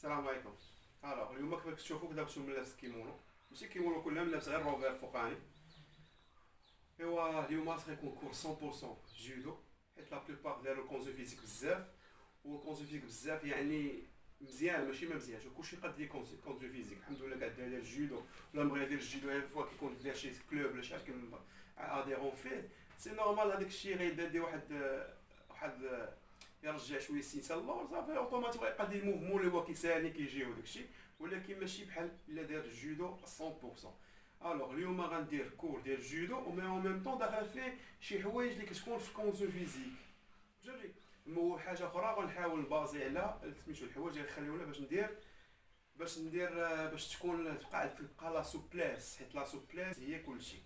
السلام عليكم. اليوم كما كتشوفوا كدا كنتو ملابس كيمونو، ماشي كيمونو كلها ملابس غير روفير فوقاني. اليوم راه غيكون كور 100% جودو، حيت لا بلوبار دارو كونزو فيزيك بزاف، والكونزو فيزيك بزاف يعني مزيان ماشي ما مزيانش، كلشي قاد لي كونزو فيزيك الحمد لله. قاعد داير الجودو ولا بغى يدير الجودو غير فوا كيكون داير شي كلوب ولا شحال كان اديرون فيه. سي نورمال هذاك الشيء غيدير واحد يرجع شويه السيسه اللور صافي اوتوماتيك غيبقى دي موفمون اللي هو كيسالي كيجيو داكشي، ولكن ماشي بحال الا دار الجودو 100%. اليوم غندير كور ديال الجودو ومي اون ميم طون داخل فيه شي حوايج اللي كتكون في الكونزو فيزيك. فهمتي؟ حاجه اخرى غنحاول نبازي على سميتو الحوايج اللي خليونا باش تكون تبقى لا سوبليس، حيت لا سوبليس هي كلشي.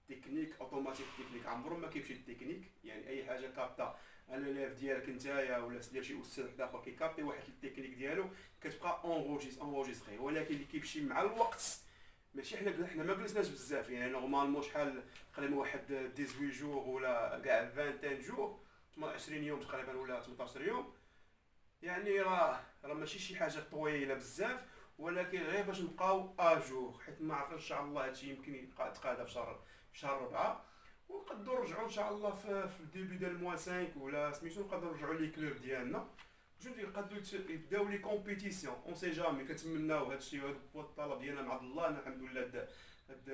تكنيك اوتوماتيك، تكنيك عمرو ما كيمشي التكنيك، يعني اي حاجه كابتا على ليف ديالك نتايا ولا ديال شي استاذ واحد اخر كيكابتي واحد التكنيك ديالو كتبقى اونغوجيستري، ولكن اللي كيمشي مع الوقت. ماشي حنا ما جلسناش بزاف، يعني نورمالمون شحال تقريبا واحد 18 جور ولا كاع 20 جور، 28 يوم تقريبا ولا 18 يوم. يعني راه ماشي شي حاجه طويله بزاف، ولكن غير باش نبقاو اجور، حيت ما عرفت ان شاء الله هادشي يمكن يتقادا في شهر 4. ونقدروا نرجعوا ان شاء الله في الديبي ديال الموا 5 ولا سميتو، نقدروا نرجعوا لي كلوب ديالنا جوج يقدروا يبداو لي كومبيتيسيون اون سي جامي. كنتمناو هادشي، هو الطلب ديالنا مع الله. انا الحمد لله هاد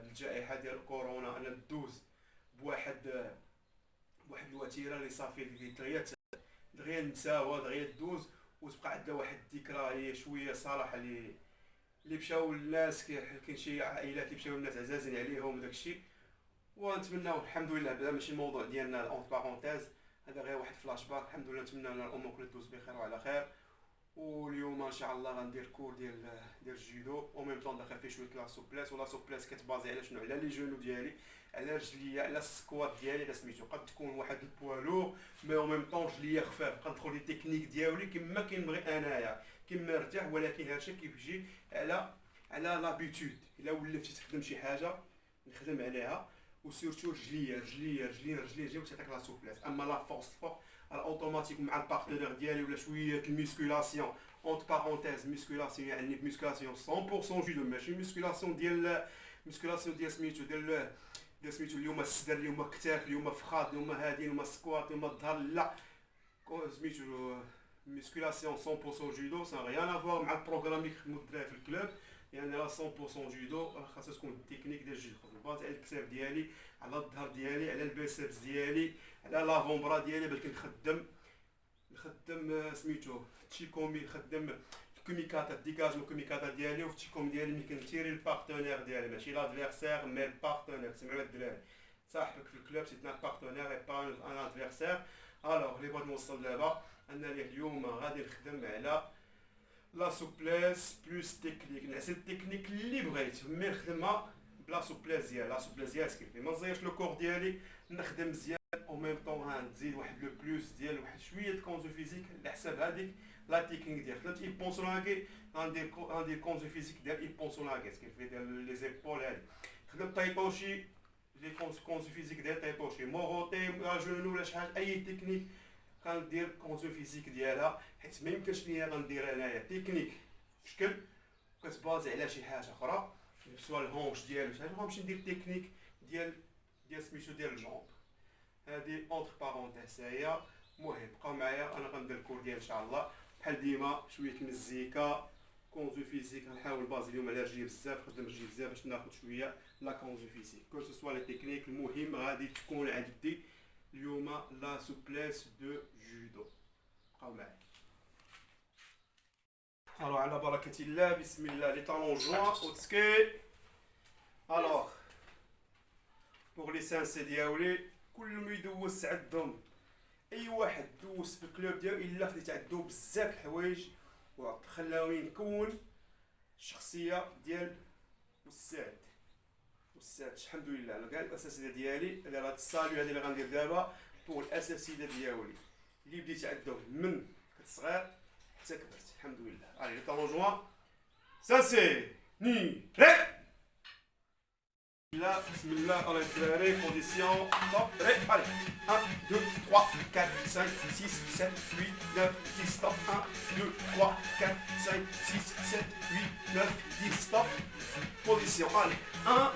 الجائحه ديال كورونا انا دوز بواحد الوتيره اللي صافي اللي دغيا نتساوى دغيا دوز، وتبقى عندنا واحد الذكرى هي شويه صراحه اللي مشاو الناس. كاين شي عائلات اللي مشاو الناس عزازين عليهم وداكشي، ونتمناو الحمد لله بدا ماشي الموضوع ديالنا اون بارونتيز، هذا غير واحد فلاش باك. الحمد لله نتمنى ان الامور كلها تدوز بخير وعلى خير. واليوم ان شاء الله غندير كور ديال الجودو، او ميم طون داخل فيه شويه لا سوبليس. ولا سوبليس كتبازي على شنو؟ على لي جونو ديالي، على رجليا، على السكوات ديالي. لا سميتو قد تكون واحد البوالور مي او ميم طون رجليا خفاف، كندخل لي تكنيك ديالي كما كنبغي انايا، كما مرتاح. ولكن هادشي كيجي على لابيتود. الا ولفتي تخدم شي حاجه نخدم عليها، وسيرتو رجليا وتعطيك لا سوبليس. اما لا فورس فوق اوتوماتيك مع البارتنير ديالي ولا شويه الميسكولاسيون اونت بارونتيز. ميسكولاسيون يعني ميسكولاسيون 100% جودو، ماشي ميسكولاسيون ديال سميتو سميتو اليوم الصدر، اليوم الكتاف، اليوم فخاد، اليوم هادي، اليوم سكوات، اليوم الظهر. لا، سميتو ميسكولاسيون 100% جودو سان ريان افوار مع البروغرام اللي كيخدمو الدراري في الكلوب. يعني راه 100% جودو خاصها تكون التكنيك ديال الجودو. خاص نباز على الكتاف ديالي، على الظهر ديالي، على البيسبس ديالي، على لافونبرا ديالي، باش نخدم سميتو تشيكومي، نخدم الكوميكاتا ديكاجمون كوميكاتا ديالي. وفي التشيكوم ديالي ملي كنتيري البارتنير ديالي، ماشي لادفيرسير مي البارتنير. سمعوا الدراري، صاحبك في الكلوب سيت ان بارتنير اي با ان ادفيرسير. اللي بغيت نوصل دابا انني اليوم غادي نخدم على لا سوبليس بلوس تكنيك. نعسل التكنيك اللي بغيت، مي نخدمها بلا سوبليس ديال لا سوبليس ديال كيف ما نزيرش لو كور ديالي، نخدم مزيان. او ميم طون نزيد واحد لو بلوس ديال واحد شويه د كونزو فيزيك على حساب هذيك لا تكنيك ديال. خدمت ايبونسوناكي غندير كونزو فيزيك ديال ايبونسوناكي كيف ديال لي زيبول هادي. خدمت تايبوشي لي كونزو فيزيك ديال تايبوشي، موروتي لا جونو ولا شحال اي تكنيك كندير كونزو فيزيك ديالها، حيت ما يمكنش ليا غندير انايا تكنيك في شكل كتبازي على شي حاجه اخرى سوا الهونش ديالو شحال غنمشي ندير تكنيك ديال سميتو ديال الجونب. هادي اونتر بارونتيز هي. المهم بقاو معايا، انا غندير الكور ديال ان شاء الله بحال ديما شويه المزيكا كونزو فيزيك. غنحاول بازي اليوم على رجلي بزاف، خدم رجلي بزاف باش ناخد شويه لا كونزو فيزيك كو سوا لا تكنيك. المهم غادي تكون عندي اليوم لا سوبليس دو جودو. بقاو معايا. على بركة الله، بسم الله. لي طالون جوان او تسكي. بوغ لي سانسي دياولي كلهم يدوز عندهم، اي واحد دوز في الكلوب ديالو الا خديت عندو بزاف الحوايج وخلاوني نكون الشخصيه ديال استاذ. الحمد لله انا كاع الاساسيه ديالي على هاد السالو هادي اللي غندير دابا. بوغ الاساسيه ديالي اللي بديت عندهم من كنت صغير حتى كبرت الحمد لله. لي طالون جوان سانسي ني ري. Là, bismillah, on va aller, position, stop, allez, 1, 2, 3, 4, 5, 6, 7, 8, 9, 10, stop, 1, 2, 3, 4, 5, 6, 7, 8, 9, 10, stop, position, allez, 1,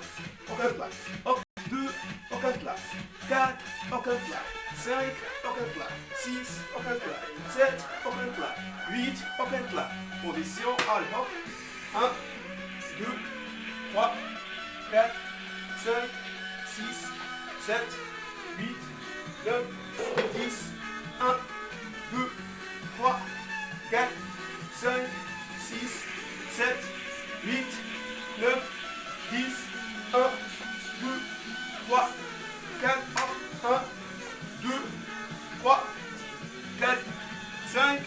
on compte là, hop, 2, on compte là, 4, on compte là, 5, on compte là, 6, on compte là, 7, on compte là, 8, on compte là, position, allez, hop, 1, 2, 3, 4, 5, 6, 7, 8, 9, 10, 1, 2, 3, 4, 5, 6, 7, 8, 9, 10, 1, 2, 3, 4, 1, 2, 3, 4, 5,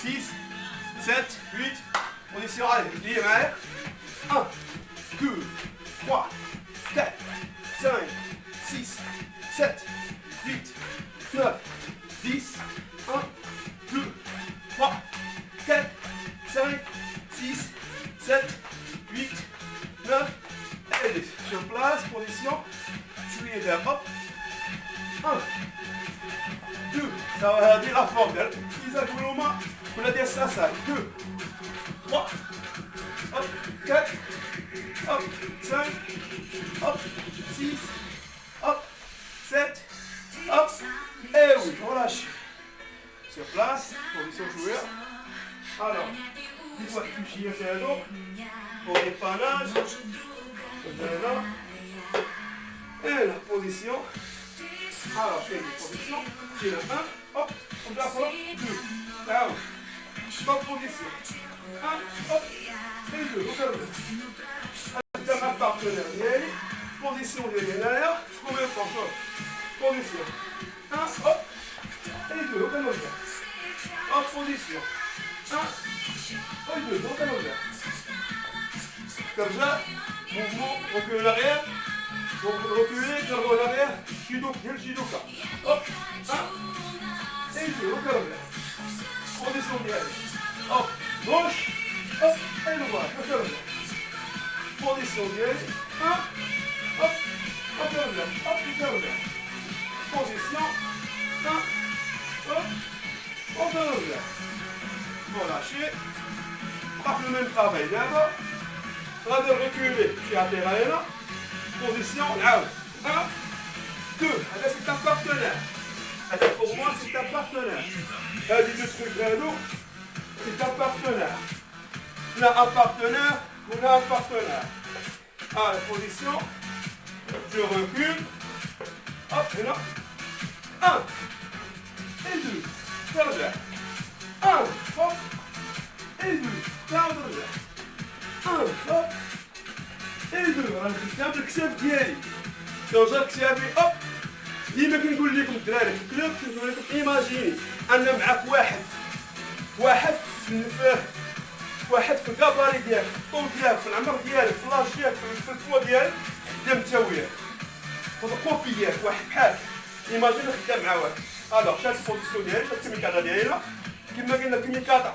6, 7, 8, position, allez, pliez معايا, 1, 2, 3, 4, 5, 6, 7, 8, 9, 10, 1, 2, 3, 4, 5, 6, 7, 8, 9, allez, sur place, position, شوية دابا, 1, 2, ça va dire la forme, إذا قولوا ما كنا ديال الساساي, 2, 3, hop, 4, hop, 5, hop, 6, hop, 7, hop, et oui, relâche. Sur place, position joueur. Alors, une fois que tu es à l'eau, pour dépannage, voilà. Et la position. Alors, je fais une position, j'ai le 1, hop, on va faire 2, là, stop position. 1, hop, et 2, on va dans ma partenaire, position derrière, combien de temps, position, 1, hop, et 2, on va faire, hop, position, 1, et 2, on va faire, comme ça, mouvement, recule en arrière, reculer, faire en arrière, judoka, hop, 1, et 2, on va faire, position derrière, hop, gauche, hop, et droite, on va faire, position derrière, 1, hop, on va faire, hop, on va faire, position, 1, hop, on va faire, relâchez, pas le même travail d'abord, on va reculer, puis atterrir là, position, là, 1, 2, là c'est un partenaire, pour moi c'est un partenaire, là les deux trucs là, c'est un partenaire, là un partenaire, on a un partenaire, à la position, je recule, hop, et là, 1, et 2, vers là, 1, hop, et 2, vers là, 1, hop, et 2, رانا خدام الكساف ديالي، كنرجع لكتافي، هوب، ديما كنقول لكم الدراري في الكلوب، كنقول لكم ايماجيني ان معاك واحد في الكاباري ديالك، في الطول ديالك، في العمر ديالك، في لاج ديالك، في الفوا ديالك، خدام انت وياه، فوتوكوبي ديالك واحد بحالك، ايماجيني خدام مع واحد، الوغ شاد البوزيسيون ديالي، شاد الكيميكادا ديالنا، كيما قلنا الكيميكادا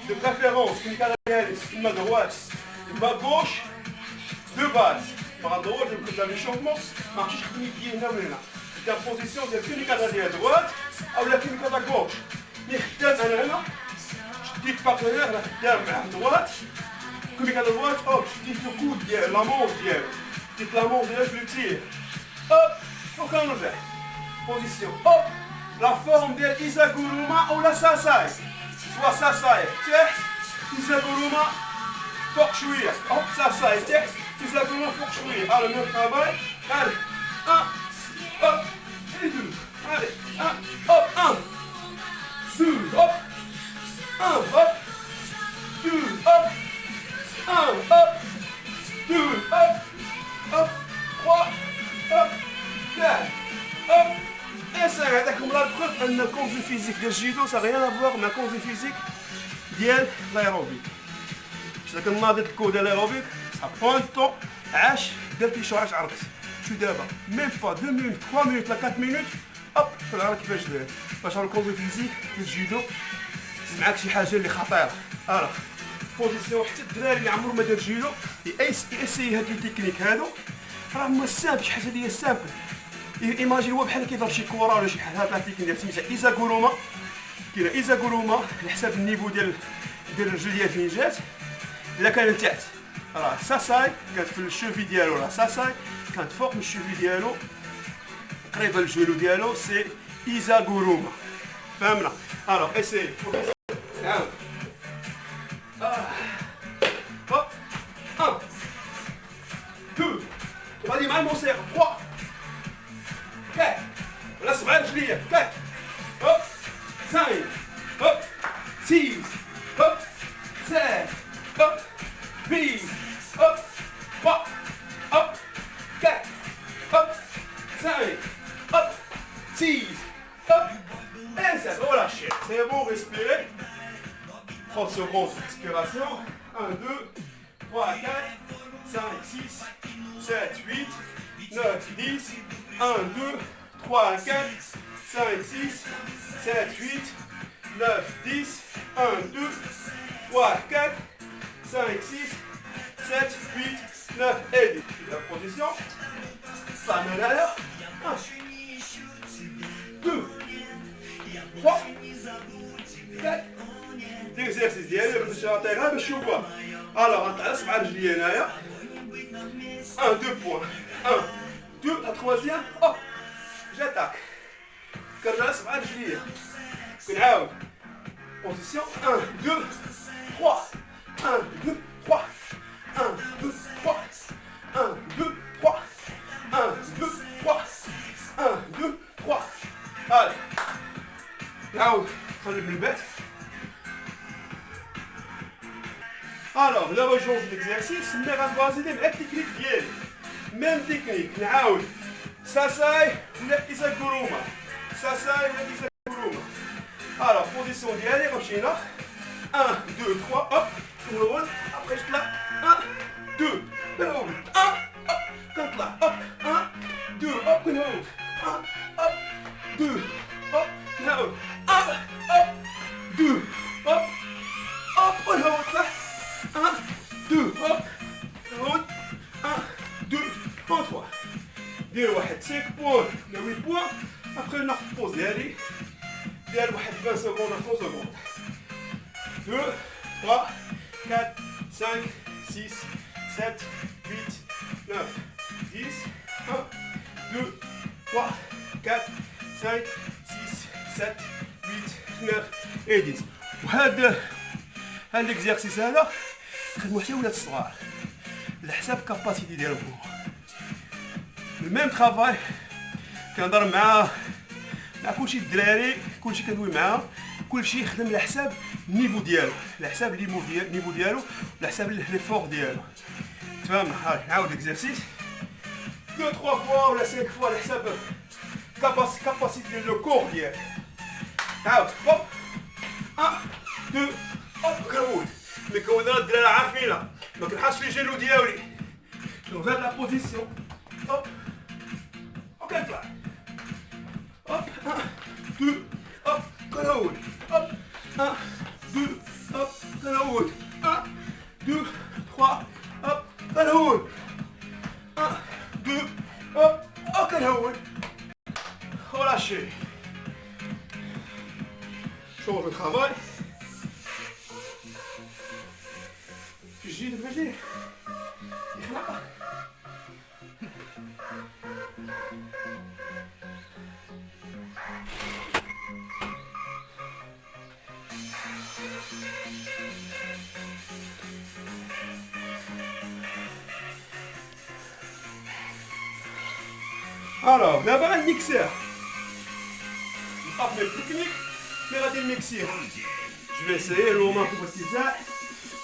دو بريفيرونس، الكيميكادا ديالي اما دوات اما غوش دو باز، باغ دوات كنت لي شونمون، ماعرفتش خدمي يدي هنا وهنا، خدام بوزيسيون ديال الكيميكادا ديال دوات او لا كيميكادا غوش، مي خدام انا هنا شديت بارتنير انا خدام معاه دوات، كيميكادا دوات، هوب شديت لو كود ديال لامون ديالو، شديت لامون ديالو في لو تير، هوب وكنرجع، بوزيسيون، هوب لا فورم ديال إيزاغوروما أو لا ساساي، سوا ساساي تحت، إيزاغوروما فوق شوية، هوب ساساي تحت، إيزاغوروما فوق شوية، على ميم ترافاي، allez, 1, hop, et 2, allez, 1, hop, 1, 2, hop, 1, hop, 2, hop, 1, hop, 2, hop, hop, 3, hop, 4, hop, et 5. هذاك هو لا بروف ان الكونفي فيزيك ديال الجيدو سا غيان افواغ مع الكونفي فيزيك ديال لايروبيك. باش كناضي الكود ديال لايروبيك سا بون طون عاش درتي شو عاش عرفت شو دابا ميم با 2 مينوت 3 مينوت لا 4 مينوت هوب طلع لك كيفاش داير باش الكونفي فيزيك ديال الجيدو معاك شي حاجه اللي خطيره. الوغ بوزيسيون حتى الدراري اللي عمرو ما دار جيلو ياسي هاد لي تكنيك هادو راه هما سامبل شي حاجه اللي هي سامبل. ايماجين هو بحال كيضرب شي كره ولا شي حاجه. هاد لا تكنيك ديال سميتها ايزاغوروما. كاينه ايزاغوروما على حساب النيفو ديال الرجل ديال فين جات. الا كان لتحت راه ساساي كانت في الشوفي ديالو، راه ساساي كانت فوق من الشوفي ديالو قريبه للجولو ديالو، سي ايزاغوروما. فهمنا؟ الوغ اسي نعاود hop 1 2 غادي مع الموسيقى 3 4 ولا 7 رجليه 4 hop 5 hop 6 hop 7 hop 8 hop 3 hop 4 hop 5 hop 6 hop et ça va relâcher. C'est bon, respirez. 30 secondes d'expiration. 1, 2, 3, 4, 5, 6, 7, 8, 9, 10. 1, 2, 3, 4, 5, 6, 7, 8, 9, 10. 1, 2, 3, 4, 5, 6, 7, 8, 9 et 10. La position. Pas mal à l'heure. 1, 2, 3, 4. L'exercice ديالي باش نعطيها باش نشوفوها. الوغ غنطلع 7 رجلي هنايا. 1 2 بوان 1 2 لا تخوازيام اوب جاتاك. كنرجع 7 رجلي كنعاود بوزيسيون 1 2 3 1 2 3 1 2 3 1 2 3 1 2 3 1 2 3. allez نعاود نقلب من البيت. Alors, là, je change l'exercice, mais غنبازي مع التكنيك ديالي. ميم تكنيك نعاود ساساي ولا ايزاغوروما. ساساي ولا ايزاغوروما. Alors, بوزيسيون ديالي غنمشينا 1 2 3 هوب نهول ابخي نطلع 1 2 نهول 1 هوب كنطلع هوب 1 2 هوب كنهول 1 هوب 2 هوب نهول 1 هوب 2 هوب هوب ونهول طلع 1 2 هوب نهول 1 2 3. دير واحد 5 بوان ولا 8 بوان. ابخي ناخد البوز ديالي ديال واحد 20 سكوند ولا 30 سكوند. 2 3 4 5 6 7 8 9 10 1 2 3 4 5 6 7 8 9 et 10. وهذا الاكزرسيس هذا خدمو حتى ولاد الصغار على حساب كاباسيتي ديالهم. الميم ترافاي كنهضر مع كلشي الدراري، كلشي كندوي معاه، كلشي يخدم على حساب النيفو ديالو، على حساب النيفو ديالو، على حساب لي فور ديالو. تفهمنا؟ هاي نعاود اكزرسيس 2 3 فوا ولا 5 فوا على حساب كاباسيتي ديال لو كور ديالك. نعاود هوب 1 2 هوب كنعود. المكونات الدراري عارفينها، ما كنحطش لي جيلو ديالي. دونك هاد لا بوزيسيون هوب وكنطلع hop 1 2 hop كنعود hop 1 2 hop كنعود 1 2 3 hop كنعود 1 2 hop وكنعود relâchez. change de travail. تجي يخلق. Alors, d'abord un mixeur. Pas même technique, mais là des mixeurs. Je vais essayer le moment pour petit ça.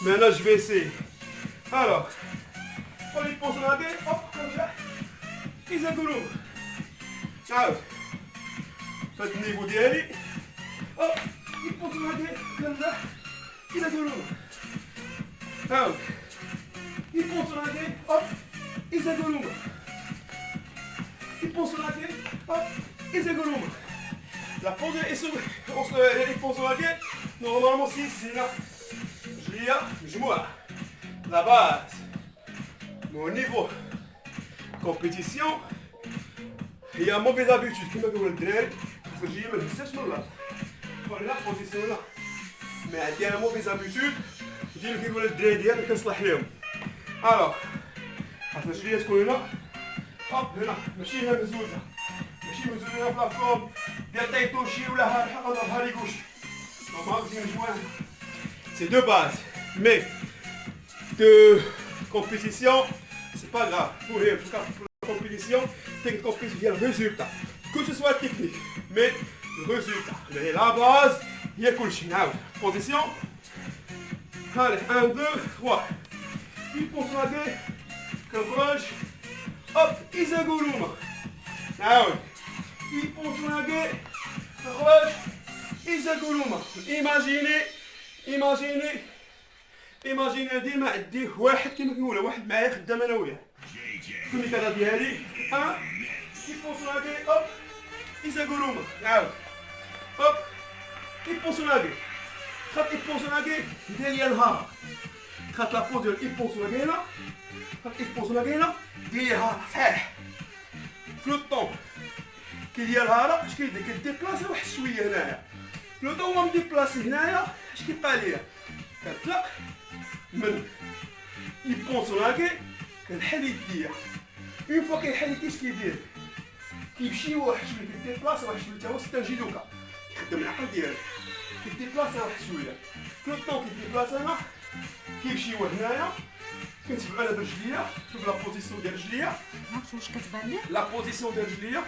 Mais là je vais essayer. Alors, on les pose dans la tête, hop, comme ça. Isaguru. Out. Faites le niveau d'Ali. Hop, il pose dans la tête, comme ça. Isaguru. Out. Il pose dans la tête, hop, Isaguru. Il pose sur la tête, hop, Isaguru. La pose est sur, il pose sur la tête, normalement c'est là. Je هي مجموعة لا باز مو نيفو كومبيتيسيون هي موفيز ابيتود كيما كيقولوا الدراري خاصك تجي ما تهزش من الارض تكون لا بوزيسيون لا مي عندي انا موفيز ابيتود ديما كيقولوا الدراري ديالي كنصلح ليهم الوغ خاصنا شويه تكون هنا هوب هنا ماشي هنا مزوزه ماشي مزوزه في لافورم ديال تايتوشي ولا هاري ولا هاري غوشي نورمال ديما جوان سي دو باز مي de compétition, c'est pas grave. Pour la compétition, technique compétition, il y a le résultat. Que ce soit technique, mais le résultat. Mais la base, il y a cool chinois. Position. Allez, 1, 2, 3. Il pense la gueule. Courage. Hop, Isaguruma. Ah oui. Il pense la gueule. Courage. Isaguruma. Imaginez. ايماجيني ديما عندي واحد كيما كيقولوا واحد معايا خدام انا وياه الكوميكادا ديالي كيبونسوناكي اوب ايزاغوروما عاود اوب كيبونسوناكي خاط ايبونسوناكي ديالي الهار خاط لابو ديال ايبونسوناكي هنا خاط ايبونسوناكي هنا ديالي هار صحيح فلوطون كي ديال الهار اش كيدير كديبلاسي واحد شويه هنايا فلوطون هو مديبلاسي هنايا اش كيبقى ليا كنطلق من يبونسوناكي كنحل يديا اون فوا كيحل يديا اش كيدير كيمشي واحد شويه كيديبلاصا واحد شويه تا هو سيت ان جيدوكا كيخدم العقل ديالو كيديبلاصا واحد شويه في الطون كيديبلاصا هنا كيمشي هو هنايا كنتبعو انا برجليا شوف لا بوزيسيون ديال رجليا عرفت واش كتبان لي لا بوزيسيون ديال رجليا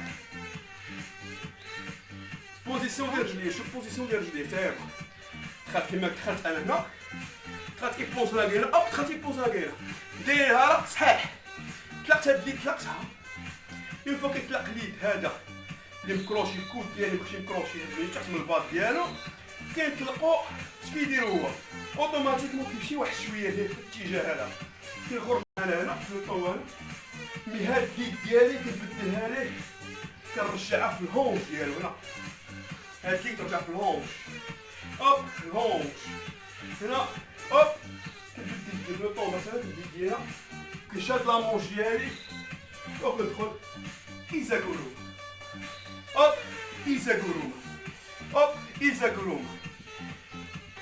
بوزيسيون ديال رجليا شوف بوزيسيون ديال رجليا تاهي دخلت كيما دخلت انا هنا دخلت يبونس لاكينا اوب دخلت يبونس لاكينا دايرها صحيح طلقت هاد اليد طلقتها اون فوا كيطلق اليد هذا اللي مكروشي الكود ديالي ماشي مكروشي اللي تحت من الباط ديالو كيطلقو اش كيدير هو اوتوماتيكمون كيمشي واحد شويه في الاتجاه هذا كيخرج هنا في الطوال مي هاد اليد ديالي كنبدلها ليه كنرجعها في الهونش ديالو هنا هاد اليد ترجع في الهونش اوب الهونش هنا اوب كنبدل لو طون مثلا كنبدل هنا كنشاد لا مونش ديالي وكندخل ايزاغوروما اوب ايزاغوروما اوب ايزاغوروما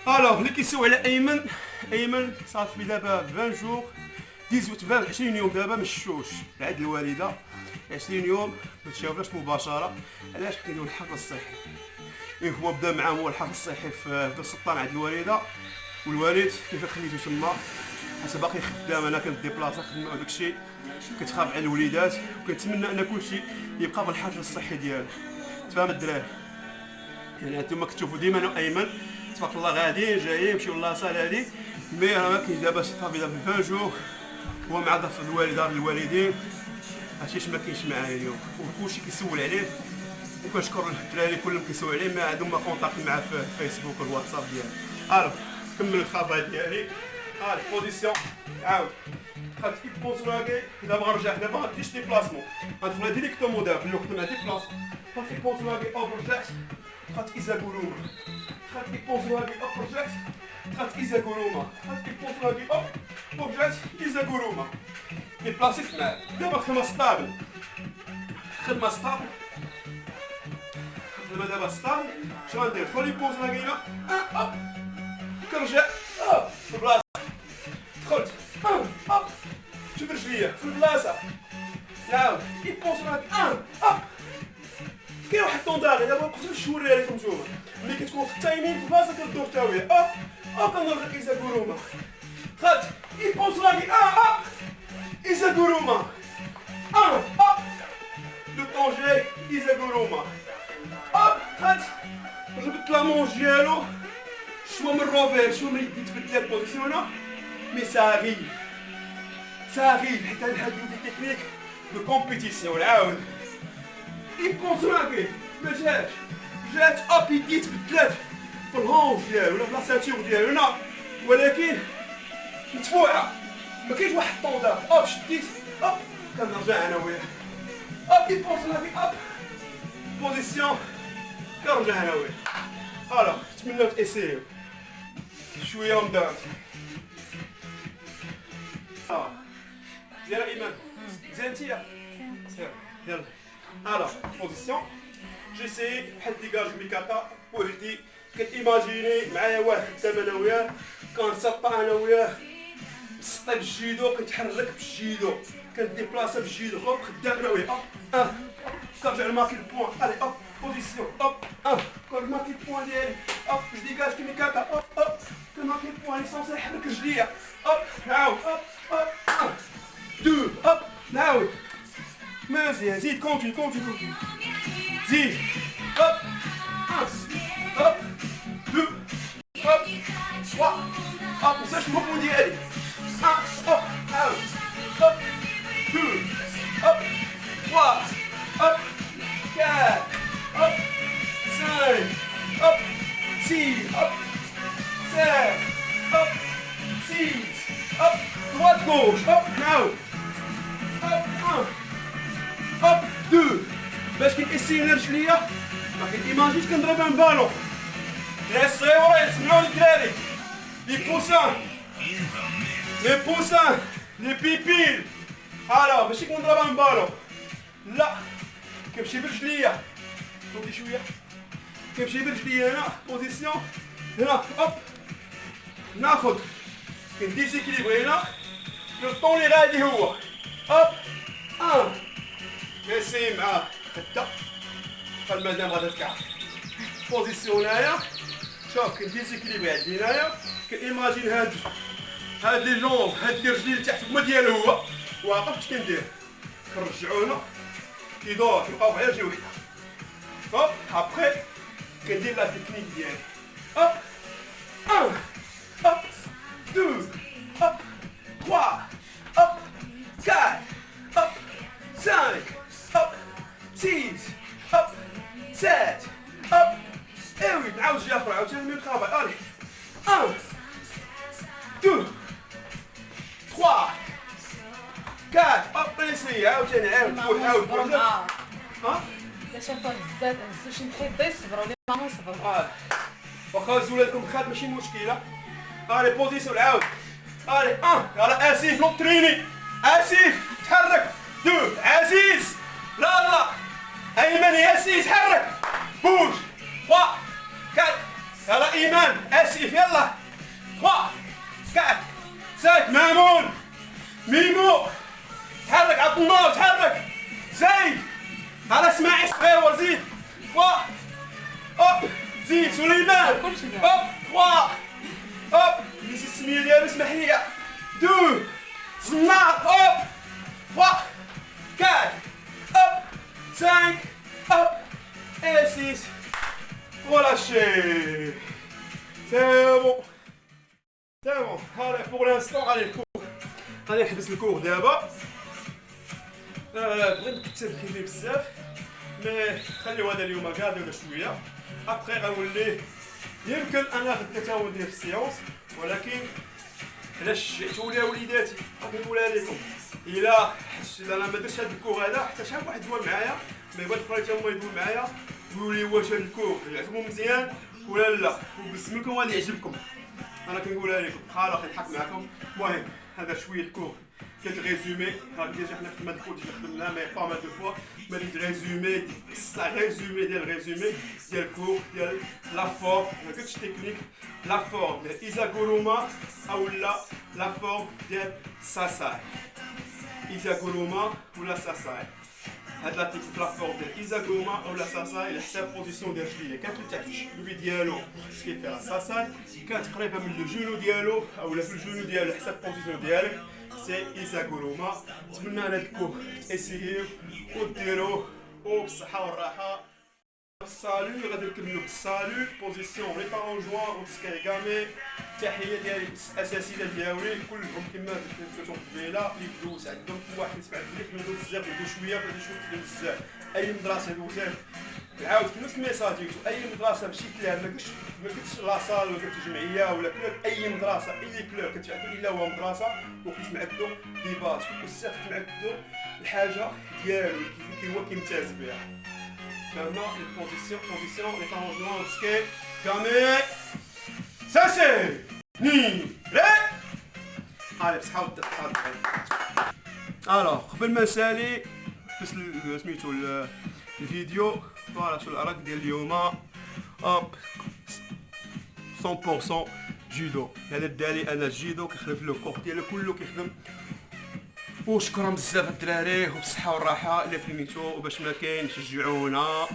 الوغ اللي كيسول على ايمن صافي دابا 20 جور 18 20 يوم دابا ما شفتوش عند الوالده 20 يوم ما تشافناش مباشره علاش كنديروا الحقل الصحي هو بدا معاه هو الحقل الصحي في دار السلطان عند الوالده والوالد كيف خليته تما حتى باقي خدام انا كنديبلاصا خدمه وداك الشيء كتخاف على الوليدات وكنتمنى ان كلشي يبقى بالحجر الصحي ديالو تفهم الدراري يعني انتما كتشوفوا ديما انا وايمن تبارك الله غاديين جايين نمشيو لاصال هادي مي راه ما كاين دابا صافي دابا 20 جور هو مع ضف الوالده الوالدين هادشي ما كاينش معايا اليوم وكلشي كيسول عليه وكنشكر الدراري كلهم كيسول عليه ما عندهم ما كونتاكت معاه في الفيسبوك والواتساب ديالو الو كمل الخافا ديالي هادي بوزيسيون عاود دخلت يبونسوناكي دابا غنرجع دابا غنديش ديبلاسمون غندخل ديريكتومون دابا في الوقت ما ديبلاس دخلت يبونسوناكي اوب رجعت دخلت ايزاغوروما دخلت يبونسوناكي اوب رجعت دخلت ايزاغوروما دخلت يبونسوناكي اوب رجعت ايزاغوروما ديبلاسيت معاه دابا خدمه ستابل خدمه ستابل خدمه دابا ستابل اش غندير دخل يبونسوناكي هنا اوب كنرجع في البلاصه دخلت شوف رجليا في البلاصه عاود يبونسوناكي كاين واحد الطونداغي دابا نقدر نشوريها لكم نتوما ملي كتكون في التايمين في البلاصه كدور حتى هي كنرجع ايزاغوروما دخلت يبونسوناكي ايزاغوروما لو طون جاي ايزاغوروما دخلت جبت لا مونج ديالو شويه من الروفير شويه من يدي تبدل البوزيسيون هنا مي ساغيف حتى نحدو دي تكنيك دو كومبيتيسيون عاود يبونسوناكي ما جات اب يدي تبدلات في الهونج ديالو ولا في لا ساتور ديالو هنا ولكن متبوعه ما كاينش واحد الطونداغ شديت كنرجع انا وياه يبونسوناكي بوزيسيون كنرجع انا وياه نتمنى تاسيو شويه من دارت زين ايمان زين انتيا يلا alors position j'essaie بحال ديكاج ميكاتا وحدي كتيماجيني معايا واحد خدام انا وياه كنسطا انا وياه مسطي بالجيدو كيتحرك بالجيدو كنديبلاصا بالجيدو هوب خدام انا وياه كنرجع لماكي البوان الي هوب بوزيسيون هوب كنماكي البوان ديالي هوب جو ديكاج كميكاتا هوب كنماكي البوان لي سونسي نحرك رجليا هوب نعاود هوب دو هوب نعاود مزيان زيد كونتيني زيد هوب هوب دو هوب تخوا هوب منساش الموفمون ديالي هوب عاود هوب دو هوب تخوا هوب كات هوب سانك هوب سيز هوب سات هوب سيز هوب droite gauche hop نعاود هوب هوب دو باش كنقسينا رجليا ما كنيماجينش كنضرب ان بالون دراري الصغيورين سمعوني الدراري لي بوسان لي بيبيل هلا ماشي كنضرب ان بالون لا كنمشي برجليا صوتي شويه كنمشي برجليا هنا بوزيسيون هنا هوب ناخد كنديزيكيليبري هنا لو طون اللي غادي هو هوب ماشي مع خدة فالمدام غادا تكعب بوزيسيون هنايا شوف كنديزيكيليبري عندي هنايا كنيماجين هاد لي جونب هاد لي رجلين لتحت هما ديالو هو واقف اش كندير كنرجعو هنا كيدور كيبقاو غير رجل وحده هوب ابخي كندير لا تكنيك ديالي هوب هوب دو hop, 3, hop, 4, hop, 5, hop, 6, hop, 7, hop, et oui, نعاود جي اخر عاوتاني ميم طرافاي الي 1, 2, 3, 4, hop, نسي عاوتاني عاود ها لا شافوا الزاد شي محيط يصبروا لي ما يصبروا واخا زولاتكم خاد ماشي مشكله الي بوزيسيون عاود الي 1 يلا اسيف لوطريني اسيف تحرك 2 عزيز لا ايمن ياسين تحرك بوج 3 4 يلا ايمان اسيف يلا 3 4 5 مامون ميمو تحرك عبد النور تحرك زيد على اسماعيل صغير زيد 3 هوب زيد سليمان هوب 3 هوب نسيت السميه ديالو اسمح لي 2 زنار هوب 3 4 هوب 5 هوب et 6 relâchez c'est bon allez pour l'instant allez le cours allez نحبس الكور دابا بغيت كتسرحي بزاف مي خليو هذا اليوم كاع ولا شويه ابخي غنولي يمكن انا غدا تا ندير السيونس ولكن علاش شجعتوني وليداتي غادي نقولها لكم الا انا ما درتش هذا الكور هذا حتى شحال واحد دوا معايا مي بغيت اخرين تا هما يدوي معايا يقولوا لي واش هذا الكور يعجبكم مزيان ولا لا وبسم لكم غادي يعجبكم انا كنقولها لكم خلاص نضحك معكم المهم هذا شويه الكور كنت ريزومي راك ديجا حنا خدمنا الكور ديجا خدمناه مي با مال دو فوا مي ريزومي ديال ريزومي ديال الكور ديال لا فورم ما قلتش تكنيك لا فورم ديال ايزاغوروما اولا لا فورم ديال ساساي ايزاغوروما ولا ساساي هاد لا تيك لا فورم ديال ايزاغوروما اولا ساساي على حساب بوزيسيون ديال رجليه كانت تحت في الشبي ديالو كيفيها ساساي كانت قريبه من لو جونو ديالو اولا في الجونو ديالو على حساب بوزيسيون ديالك سي ايزاغوروما نتمنى هاد الكور تاسييو وديروه وبالصحه والراحه السالو غادي نكملو بالسالو بوزيسيون لي بارون جوان وتسكايغامي تحيه ديالي الاساسيه ديالي كلهم كما درتو قبيله اللي دوز عندهم كل واحد يسمع بليك من دوز بزاف يدو شويه بدا شويه بزاف اي مدرسه دوزات نعاود نفس الميساج ديالو اي مدرسه مشيت لها ما قلتش لاصال ولا قلت جمعيه ولا كلوب اي مدرسه اي كلوب كتعرفوا الا هو مدرسه وكيف معدلو ديباج والسيف كتعدلو الحاجه ديالو كي هو كيمتاز بها فهمنا البوزيسيون لي طونجمون سكي كامي ساسي ني ري الي بصحه والصحه. الوغ قبل ما نسالي بس سميتو الفيديو، فوالا شو العراق ديال اليوم. هوب 100% جودو. هذا الدالي انا الجودو كيخدم في لو كور ديالو كله كيخدم. وشكرا بزاف الدراري وبالصحه والراحه الا فهميتو، وباش ما كاين شجعونا.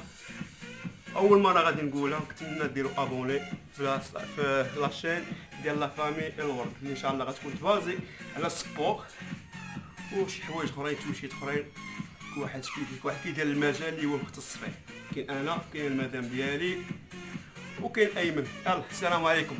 اول مره غادي نقولها، كنتمنى ديروا ابوني في لاشين ديال لا فامي الورد اللي ان شاء الله غتكون تبازي على السبور وشي حوايج اخرين، توشيت اخرين. كل واحد كيدير المجال اللي هو مختص فيه. كاين انا، كاين المدام ديالي، وكاين ايمن. يلا السلام عليكم.